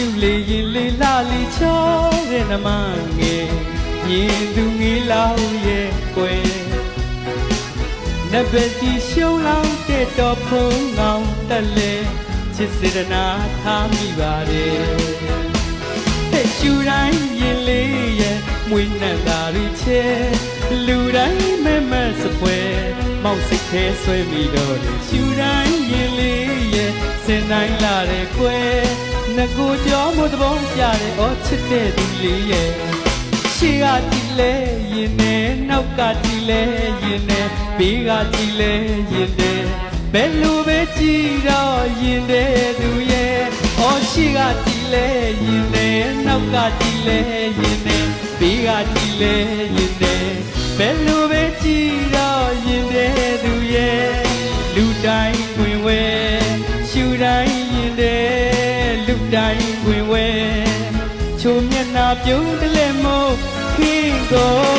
ရှုလေရင်လေးလာလီချောတဲ့နမငယ်မြင်သူငေးလောက်ရဲ့ကွယ်နဘကြီးရှုံးလောက်တဲ့တော်ဖုံးကောင်းတက်လေချစ်စေတနာထားမိပါတယ်တဲ့ရှူတိုင်းရင်လေးရဲ့မွေးနှံသာရီချဲလူတိုင်းမဲ့မဲ့စပွဲမောက်စိတ်ထဲဆွဲမိတော့တယ်ရှူတိုင်းရင်လေးရဲ့စင်တိုင်းလာတဲ့ကွယ်ငကိုကြောမို့သဘောပြတယ်အော်ချစ်တဲ့သူလေးရဲ့ရှေ့ကကြည့်လဲရင်နဲ့နောက်ကကြည့်လဲရင်နဲ့ဘေးကကြည့်လဲရင်နဲ့ဘယ်လိုပဲကြည့်တော့ရင်တဲ့သူရဲ့အော်ရှေ့ကကြည့်လဲရင်နဲ့နောက်ကကြည့်လဲရင်နဲ့ဘေးကကြည့်လဲရင်နဲ့ဘယ်လိုပဲကြည့်တော့ရင်တဲ့သူရဲ့လူတိုင်းဝင်ဝဲရှူတိုင်းရင်တဲ့လူတိုင်းဝင်ဝဲချိုမျက်နှာပြုံးတလဲမို့ခေကို